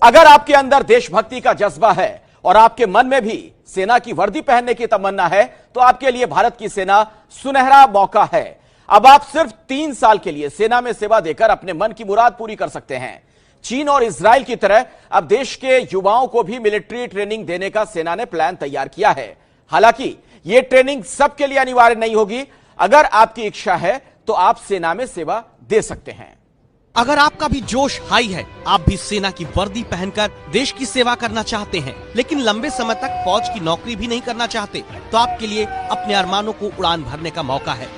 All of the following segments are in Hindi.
अगर आपके अंदर देशभक्ति का जज्बा है और आपके मन में भी सेना की वर्दी पहनने की तमन्ना है तो आपके लिए भारत की सेना सुनहरा मौका है। अब आप सिर्फ 3 साल के लिए सेना में सेवा देकर अपने मन की मुराद पूरी कर सकते हैं। चीन और इजराइल की तरह अब देश के युवाओं को भी मिलिट्री ट्रेनिंग देने का सेना ने प्लान तैयार किया है। हालांकि यह ट्रेनिंग सबके लिए अनिवार्य नहीं होगी। अगर आपकी इच्छा है तो आप सेना में सेवा दे सकते हैं। अगर आपका भी जोश हाई है, आप भी सेना की वर्दी पहनकर देश की सेवा करना चाहते हैं, लेकिन लंबे समय तक फौज की नौकरी भी नहीं करना चाहते, तो आपके लिए अपने अरमानों को उड़ान भरने का मौका है।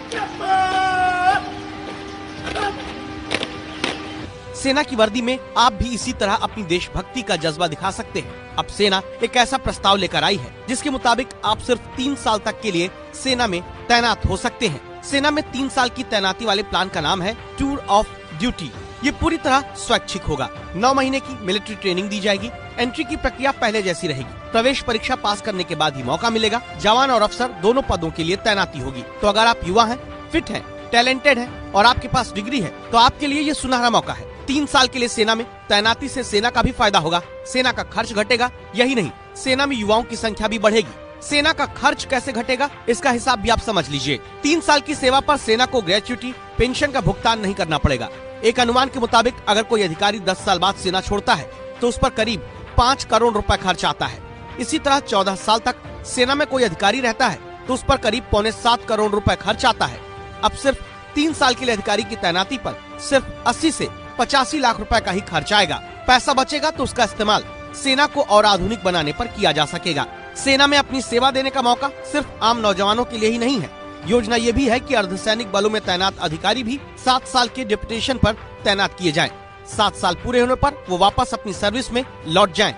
सेना की वर्दी में आप भी इसी तरह अपनी देशभक्ति का जज्बा दिखा सकते हैं। अब सेना एक ऐसा प्रस्ताव लेकर आई है जिसके मुताबिक आप सिर्फ 3 साल तक के लिए सेना में तैनात हो सकते हैं। सेना में 3 साल की तैनाती वाले प्लान का नाम है टूर ऑफ ड्यूटी। ये पूरी तरह स्वैच्छिक होगा। 9 महीने की मिलिट्री ट्रेनिंग दी जाएगी। एंट्री की प्रक्रिया पहले जैसी रहेगी। प्रवेश परीक्षा पास करने के बाद ही मौका मिलेगा। जवान और अफसर दोनों पदों के लिए तैनाती होगी। तो अगर आप युवा हैं, फिट हैं, टैलेंटेड हैं और आपके पास डिग्री है तो आपके लिए ये सुनहरा मौका है। 3 साल के लिए सेना में तैनाती से सेना का भी फायदा होगा। सेना का खर्च घटेगा। यही नहीं, सेना में युवाओं की संख्या भी बढ़ेगी। सेना का खर्च कैसे घटेगा, इसका हिसाब भी आप समझ लीजिए। 3 साल की सेवा पर सेना को ग्रेच्युटी पेंशन का भुगतान नहीं करना पड़ेगा। एक अनुमान के मुताबिक अगर कोई अधिकारी 10 साल बाद सेना छोड़ता है तो उस पर करीब 5 करोड़ रुपए खर्च आता है। इसी तरह 14 साल तक सेना में कोई अधिकारी रहता है तो उस पर करीब 6.25 करोड़ रुपए खर्च आता है। अब सिर्फ 3 साल के लिए अधिकारी की तैनाती पर सिर्फ 80 से 85 लाख रुपए का ही खर्च आएगा। पैसा बचेगा तो उसका इस्तेमाल सेना को और आधुनिक बनाने पर किया जा सकेगा। सेना में अपनी सेवा देने का मौका सिर्फ आम नौजवानों के लिए ही नहीं है। योजना ये भी है कि अर्धसैनिक बलों में तैनात अधिकारी भी 7 साल के डिप्यूटेशन पर तैनात किए जाएं। 7 साल पूरे होने पर वो वापस अपनी सर्विस में लौट जाएं।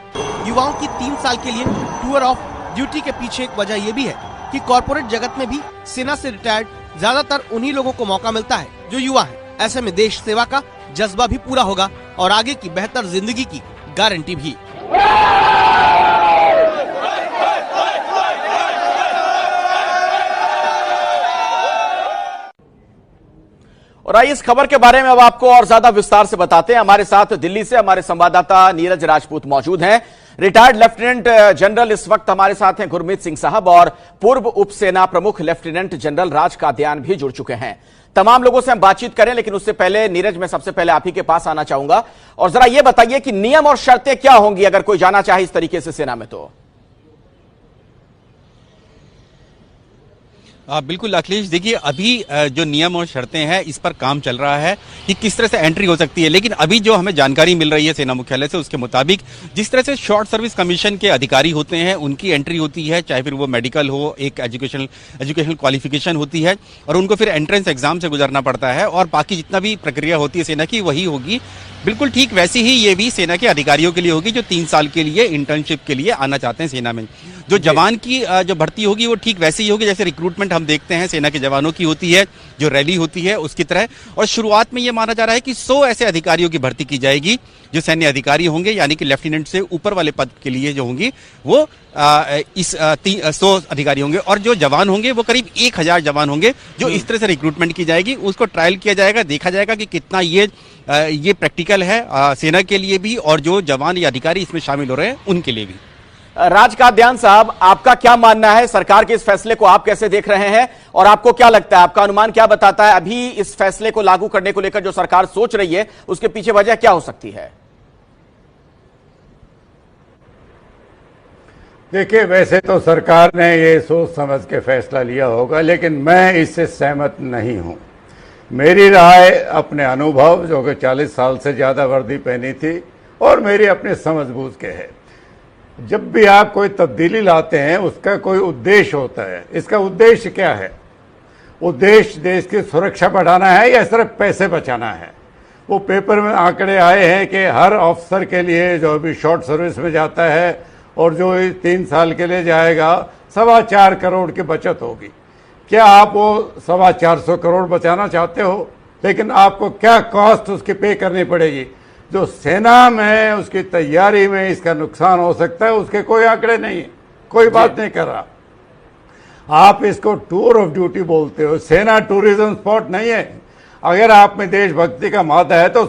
युवाओं की 3 साल के लिए टूर ऑफ ड्यूटी के पीछे एक वजह ये भी है कि कॉर्पोरेट जगत में भी सेना से रिटायर्ड ज्यादातर उन्हीं लोगों को मौका मिलता है जो युवा है। ऐसे में देश सेवा का जज्बा भी पूरा होगा और आगे की बेहतर जिंदगी की गारंटी भी। और आइए इस खबर के बारे में अब आपको और ज्यादा विस्तार से बताते हैं। हमारे साथ दिल्ली से हमारे संवाददाता नीरज राजपूत मौजूद हैं। रिटायर्ड लेफ्टिनेंट जनरल इस वक्त हमारे साथ हैं गुरमीत सिंह साहब और पूर्व उप सेना प्रमुख लेफ्टिनेंट जनरल राज कादियान भी जुड़ चुके हैं। तमाम लोगों से हम बातचीत करें, लेकिन उससे पहले नीरज, मैं सबसे पहले आप ही के पास आना चाहूंगा और जरा यह बताइए कि नियम और शर्तें क्या होंगी अगर कोई जाना चाहे इस तरीके से सेना में तो। बिल्कुल अखिलेश, देखिए अभी जो नियम और शर्तें हैं इस पर काम चल रहा है कि किस तरह से एंट्री हो सकती है। लेकिन अभी जो हमें जानकारी मिल रही है सेना मुख्यालय से, उसके मुताबिक जिस तरह से शॉर्ट सर्विस कमीशन के अधिकारी होते हैं उनकी एंट्री होती है, चाहे फिर वो मेडिकल हो, एक एजुकेशनल क्वालिफिकेशन होती है और उनको फिर एंट्रेंस एग्जाम से गुजरना पड़ता है और बाकी जितना भी प्रक्रिया होती है सेना की वही होगी। बिल्कुल ठीक वैसी ही ये भी सेना के अधिकारियों के लिए होगी जो 3 साल के लिए इंटर्नशिप के लिए आना चाहते हैं सेना में। जो जवान की जो भर्ती होगी वो ठीक वैसे ही होगी जैसे रिक्रूटमेंट हम देखते हैं सेना के जवानों की होती है, जो रैली होती है उसकी तरह। और शुरुआत में ये माना जा रहा है कि 100 ऐसे अधिकारियों की भर्ती की जाएगी जो सैन्य अधिकारी होंगे, यानी कि लेफ्टिनेंट से ऊपर वाले पद के लिए जो होंगी वो 100 अधिकारी होंगे। और जो जवान होंगे वो करीब 1000 जवान होंगे जो इस तरह से रिक्रूटमेंट की जाएगी। उसको ट्रायल किया जाएगा, देखा जाएगा कि कितना ये प्रैक्टिकल है सेना के लिए भी और जो जवान या अधिकारी इसमें शामिल हो रहे हैं उनके लिए भी। राज कादियान साहब, आपका क्या मानना है? सरकार के इस फैसले को आप कैसे देख रहे हैं और आपको क्या लगता है, आपका अनुमान क्या बताता है अभी इस फैसले को लागू करने को लेकर जो सरकार सोच रही है उसके पीछे वजह क्या हो सकती है? देखिए, वैसे तो सरकार ने ये सोच समझ के फैसला लिया होगा, लेकिन मैं इससे सहमत नहीं हूं। मेरी राय अपने अनुभव, जो कि 40 साल से ज़्यादा वर्दी पहनी थी, और मेरी अपने समझबूझ के है, जब भी आप कोई तब्दीली लाते हैं उसका कोई उद्देश्य होता है। इसका उद्देश्य क्या है? उद्देश्य देश की सुरक्षा बढ़ाना है या सिर्फ पैसे बचाना है? वो पेपर में आंकड़े आए हैं कि हर ऑफिसर के लिए जो अभी शॉर्ट सर्विस में जाता है और जो 3 साल के लिए जाएगा 4.25 करोड़ की बचत होगी। क्या आप वो 425 करोड़ बचाना चाहते हो? लेकिन आपको क्या कॉस्ट उसकी पे करनी पड़ेगी? जो सेना में उसकी तैयारी में इसका नुकसान हो सकता है उसके कोई आंकड़े नहीं है, कोई बात नहीं कर रहा। आप इसको टूर ऑफ ड्यूटी बोलते हो, सेना टूरिज्म स्पॉट नहीं है। अगर आप में देशभक्ति का मादा है तो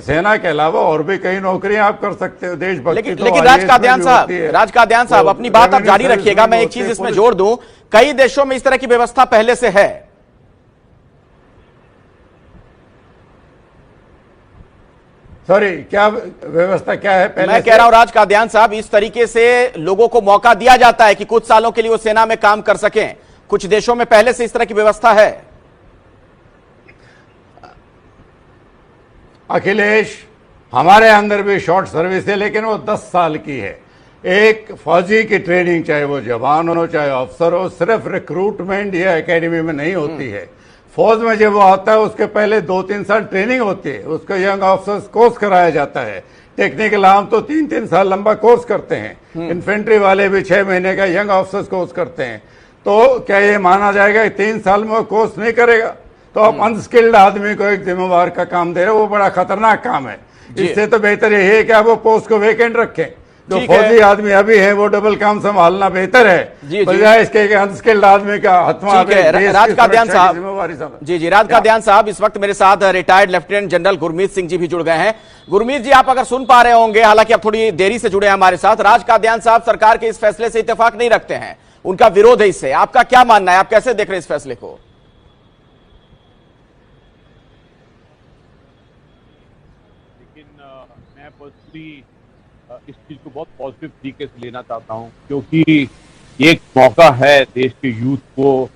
सेना के अलावा और भी कई नौकरियां आप कर सकते हो। देशभक्ति लेकिन राज कादियान साहब अपनी बात आप जारी रखिएगा। मैं एक चीज इसमें जोड़ दूं, कई देशों में इस तरह की व्यवस्था पहले से है। सॉरी, क्या व्यवस्था क्या है पहले? मैं कह रहा हूं राज कादियान साहब, इस तरीके से लोगों को मौका दिया जाता है कि कुछ सालों के लिए वो सेना में काम कर सकें। कुछ देशों में पहले से इस तरह की व्यवस्था है। अखिलेश, हमारे अंदर भी शॉर्ट सर्विस है, लेकिन वो 10 साल की है। एक फौजी की ट्रेनिंग, चाहे वो जवान हो चाहे अफसर हो, सिर्फ रिक्रूटमेंट या एकेडमी में नहीं होती है। फौज में जब वो आता है उसके पहले 2-3 साल ट्रेनिंग होती है, उसको यंग ऑफिसर्स कोर्स कराया जाता है। टेक्निकल आर्म तो 3-3 साल लंबा कोर्स करते हैं। इन्फेंट्री वाले भी 6 महीने का यंग ऑफिसर्स कोर्स करते हैं। तो क्या ये माना जाएगा कि 3 साल में वो कोर्स नहीं करेगा? तो आप अनस्किल्ड आदमी को एक जिम्मेवार का काम दे रहे हो, वो बड़ा खतरनाक काम है। इससे तो बेहतर यही है कि आप वो पोस्ट को वेकेंट रखें। जो फौजी आदमी अभी है वो डबल काम संभालना बेहतर है, बजाय इसके अनस्किल्ड आदमी का हथवा। राज कादियान साहब, जी राज कादियान साहब, इस वक्त मेरे साथ retired lieutenant general Gurmeet Singh ji भी जुड़ गए हैं। गुरमीत जी, आप अगर सुन पा रहे होंगे, हालांकि आप थोड़ी देरी से जुड़े हैं हमारे साथ। राज कादियान साहब सरकार के इस फैसले से इत्तेफाक नहीं रखते हैं, उनका विरोध है इससे। आपका क्या मानना है, आप कैसे देख रहे हैं इस फैसले को? लेकिन मैं पर्सनली इस चीज को बहुत पॉजिटिव तरीके से लेना चाहता हूं, क्योंकि ये एक मौका है देश के यूथ को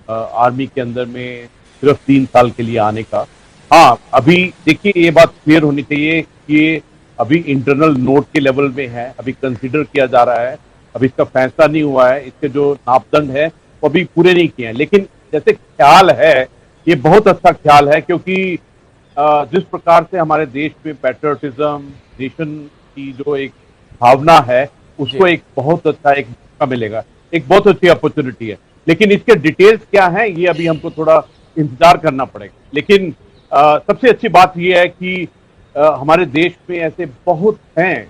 आर्मी के अंदर में सिर्फ 3 साल के लिए आने का। हाँ, अभी देखिए ये बात क्लियर होनी चाहिए कि अभी इंटरनल नोट के लेवल में है, अभी कंसीडर किया जा रहा है, अभी इसका फैसला नहीं हुआ है, इसके जो मापदंड है वो अभी पूरे नहीं किए हैं। लेकिन जैसे ख्याल है, ये बहुत अच्छा ख्याल है, क्योंकि जिस प्रकार से हमारे देश में पैट्रियटिज्म, नेशन की जो एक भावना है, उसको एक बहुत अच्छा एक मौका मिलेगा, एक बहुत अच्छी अपॉर्चुनिटी है। लेकिन इसके डिटेल्स क्या हैं, ये अभी हमको थोड़ा इंतजार करना पड़ेगा। लेकिन सबसे अच्छी बात ये है कि हमारे देश में ऐसे बहुत हैं।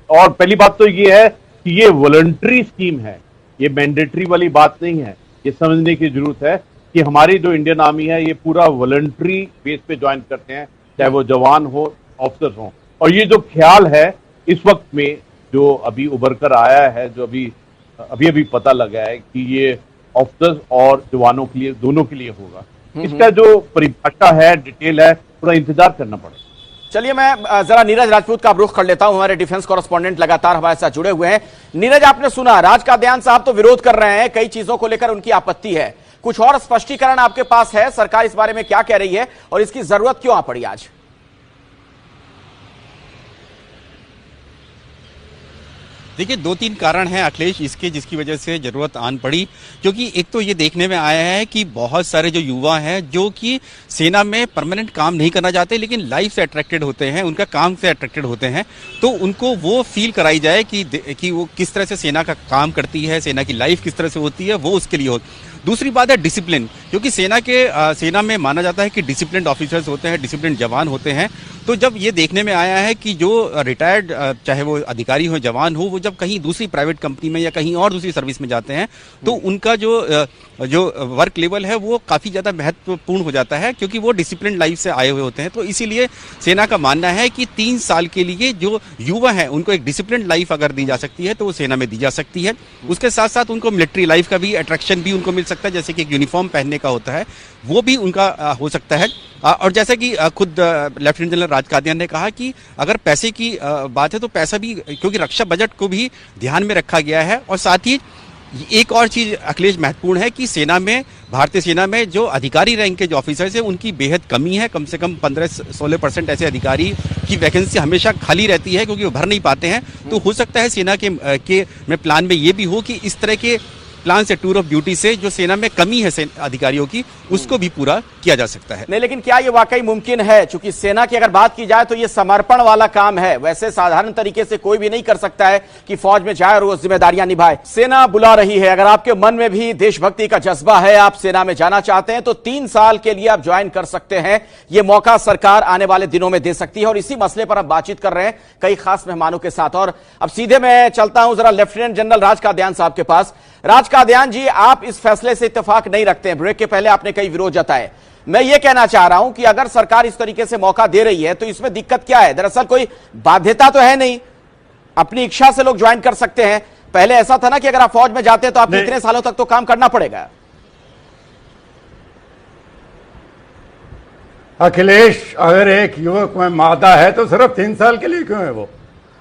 और पहली बात तो ये है कि ये वॉलंटरी स्कीम है, ये मैंडेटरी वाली बात नहीं है। ये समझने की जरूरत है कि हमारी जो इंडियन आर्मी है, ये पूरा वॉलंटरी बेस पे ज्वाइन करते हैं, चाहे वो जवान हो, ऑफिसर हो। और ये जो ख्याल है इस वक्त में जो अभी उभर कर आया है, जो अभी पता लगा है कि ये ऑफिसर्स और जवानों के लिए, दोनों के लिए होगा, इसका जो परिभाषा है, डिटेल है, थोड़ा इंतजार करना पड़ेगा। चलिए, मैं जरा नीरज राजपूत का रुख कर लेता हूं। हमारे डिफेंस कॉरेस्पॉन्डेंट लगातार हमारे साथ जुड़े हुए हैं। नीरज, आपने सुना राज कादियान साहब तो विरोध कर रहे हैं, कई चीजों को लेकर उनकी आपत्ति है। कुछ और स्पष्टीकरण आपके पास है? सरकार इस बारे में क्या कह रही है और इसकी जरूरत क्यों आ पड़ी आज? देखिए, 2-3 कारण हैं अखिलेश इसके, जिसकी वजह से जरूरत आन पड़ी। क्योंकि एक तो ये देखने में आया है कि बहुत सारे जो युवा हैं जो कि सेना में परमानेंट काम नहीं करना चाहते, लेकिन लाइफ से अट्रैक्टेड होते हैं, उनका काम से अट्रैक्टेड होते हैं, तो उनको वो फील कराई जाए कि वो किस तरह से सेना का काम करती है, सेना की लाइफ किस तरह से होती है, वो उसके लिए हो। दूसरी बात है डिसिप्लिन, क्योंकि सेना में माना जाता है कि डिसिप्लिन ऑफिसर्स होते हैं, डिसिप्लिन जवान होते हैं। तो जब ये देखने में आया है कि जो रिटायर्ड, चाहे वो अधिकारी हो, जवान हो, वो जब कहीं दूसरी प्राइवेट कंपनी में या कहीं और दूसरी सर्विस में जाते हैं, तो उनका जो वर्क लेवल है वो काफ़ी ज़्यादा महत्वपूर्ण हो जाता है, क्योंकि वो डिसिप्लिन लाइफ से आए हुए होते हैं। तो इसीलिए सेना का मानना है कि 3 साल के लिए जो युवा हैं उनको एक डिसिप्लिन लाइफ अगर दी जा सकती है तो वो सेना में दी जा सकती है। उसके साथ साथ उनको मिलिट्री लाइफ का भी अट्रैक्शन भी उनको मिल सकता है, जैसे कि एक यूनिफॉर्म पहनने का होता है, वो भी उनका हो सकता है। और जैसा कि खुद लेफ्टिनेंट जनरल राज कादियान ने कहा कि अगर पैसे की बात है तो पैसा भी, क्योंकि रक्षा बजट को भी ध्यान में रखा गया है। और साथ ही एक और चीज अखिलेश महत्वपूर्ण है कि सेना में, भारतीय सेना में जो अधिकारी रैंक के जो ऑफिसर्स हैं उनकी बेहद कमी है। कम से कम 15-16% ऐसे अधिकारी की वैकेंसी हमेशा खाली रहती है, क्योंकि वो भर नहीं पाते हैं। तो हो सकता है सेना के में प्लान में ये भी हो कि इस तरह के प्लान से, टूर ऑफ ड्यूटी से जो सेना में कमी है अधिकारियों की, उसको भी पूरा किया जा सकता है। नहीं, लेकिन क्या ये वाकई मुमकिन है? चूंकि सेना की अगर बात की जाए तो ये समर्पण वाला काम है, वैसे साधारण तरीके से कोई भी नहीं कर सकता है कि फौज में जाए और वो जिम्मेदारियां निभाए। सेना बुला रही है, अगर आपके मन में भी देशभक्ति का जज्बा है, आप सेना में जाना चाहते हैं, तो 3 साल के लिए आप ज्वाइन कर सकते हैं। ये मौका सरकार आने वाले दिनों में दे सकती है और इसी मसले पर हम बातचीत कर रहे हैं कई खास मेहमानों के साथ। और अब सीधे मैं चलता हूं जरा लेफ्टिनेंट जनरल राज कादियान साहब के पास। राज कादियान जी, आप इस फैसले से इत्तेफाक नहीं रखते हैं, ब्रेक के पहले आपने कई विरोध जताए। मैं ये कहना चाह रहा हूं कि अगर सरकार इस तरीके से मौका दे रही है तो इसमें दिक्कत क्या है? दरअसल कोई बाध्यता तो है नहीं, अपनी इच्छा से लोग ज्वाइन कर सकते हैं। पहले ऐसा था ना कि अगर आप फौज में जाते हैं तो आपको इतने सालों तक तो काम करना पड़ेगा। अखिलेश, अगर एक युवक में मादा है तो सिर्फ 3 साल के लिए क्यों है वो?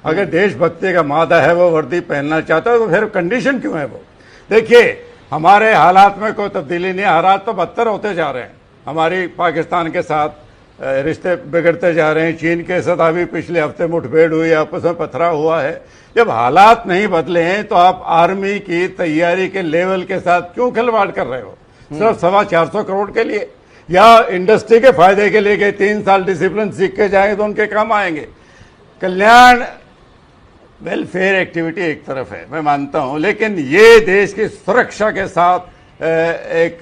अगर देशभक्ति का मादा है, वो वर्दी पहनना चाहता है, तो फिर कंडीशन क्यों है वो? देखिए, हमारे हालात में कोई तब्दीली नहीं, हालात तो बदतर होते जा रहे हैं। हमारी पाकिस्तान के साथ रिश्ते बिगड़ते जा रहे हैं। चीन के साथ अभी पिछले हफ्ते मुठभेड़ हुई, आपस में पथराव हुआ है। जब हालात नहीं बदले हैं तो आप आर्मी की तैयारी के लेवल के साथ क्यों खिलवाड़ कर रहे हो? सिर्फ 425 करोड़ के लिए या इंडस्ट्री के फायदे के लिए? 3 साल डिसिप्लिन सीख के जाएंगे तो उनके काम आएंगे। कल्याण वेलफेयर एक्टिविटी एक तरफ है, मैं मानता हूं, लेकिन ये देश की सुरक्षा के साथ एक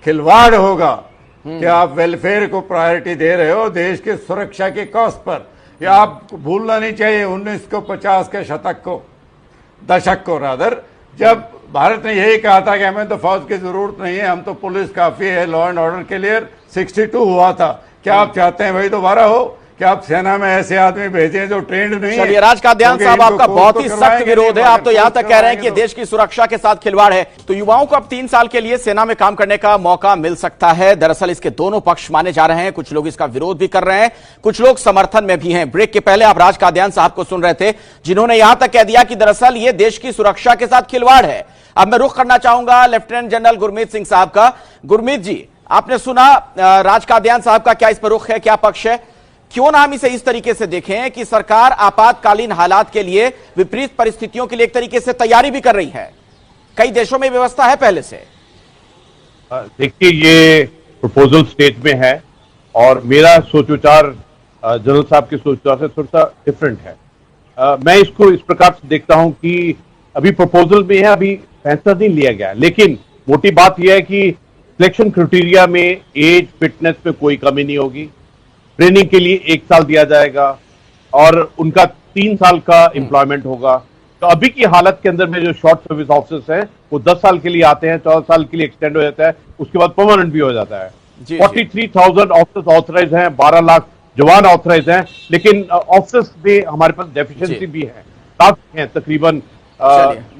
खिलवाड़ होगा कि आप वेलफेयर को प्रायोरिटी दे रहे हो देश की सुरक्षा के कॉस्ट पर। या आप भूलना नहीं चाहिए 1950 के दशक को रादर, जब भारत ने यही कहा था कि हमें तो फौज की जरूरत नहीं है, हम तो पुलिस काफी है, लॉ एंड ऑर्डर के लिए 62 हुआ था। क्या आप चाहते हैं वही दोबारा हो? क्या आप सेना में ऐसे आदमी भेजें जो ट्रेंड नहीं है? चलिए, राज कादियान साहब, आपका बहुत ही सख्त विरोध है। आप तो यहां तक कह रहे हैं कि देश की सुरक्षा के साथ खिलवाड़ है। तो युवाओं को अब 3 साल के लिए सेना में काम करने का मौका मिल सकता है। दरअसल इसके दोनों पक्ष माने जा रहे हैं। कुछ लोग इसका विरोध भी कर रहे हैं, कुछ लोग समर्थन में भी हैं। ब्रेक के पहले आप राज कादियान साहब को सुन रहे थे, जिन्होंने यहां तक कह दिया कि दरअसल ये देश की सुरक्षा के साथ खिलवाड़ है। अब मैं रुख करना चाहूंगा लेफ्टिनेंट जनरल गुरमीत सिंह साहब का। गुरमीत जी, आपने सुना राज कादियान साहब का, क्या इस पर रुख है, क्या पक्ष है? क्यों ना हम इसे इस तरीके से देखें कि सरकार आपातकालीन हालात के लिए, विपरीत परिस्थितियों के लिए एक तरीके से तैयारी भी कर रही है। कई देशों में व्यवस्था है पहले से। देखिए, ये प्रपोजल स्टेज में है और मेरा सोच विचार जनरल साहब के सोच विचार से थोड़ा सा डिफरेंट है। मैं इसको इस प्रकार से देखता हूं कि अभी प्रपोजल में है, अभी फैसला नहीं लिया गया, लेकिन मोटी बात यह है कि सिलेक्शन क्राइटेरिया में एज, फिटनेस में कोई कमी नहीं होगी। ट्रेनिंग के लिए 1 साल दिया जाएगा और उनका 3 साल का एम्प्लॉयमेंट होगा। तो अभी की हालत के अंदर में जो शॉर्ट सर्विस ऑफिसर्स हैं वो 10 साल के लिए आते हैं, 14 साल के लिए एक्सटेंड हो जाता है, उसके बाद परमानेंट भी हो जाता है। 43,000 ऑफिसर्स ऑथराइज हैं, 12 लाख जवान ऑथराइज हैं, लेकिन ऑफिसर्स में हमारे पास डेफिशिएंसी भी है, तकरीबन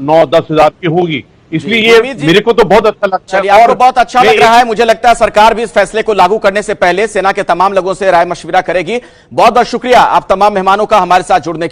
9-10 हजार की होगी। इसलिए ये मेरे को तो बहुत अच्छा लगता है। आपको बहुत अच्छा लग रहा है। मुझे लगता है सरकार भी इस फैसले को लागू करने से पहले सेना के तमाम लोगों से राय मशविरा करेगी। बहुत बहुत शुक्रिया आप तमाम मेहमानों का हमारे साथ जुड़ने के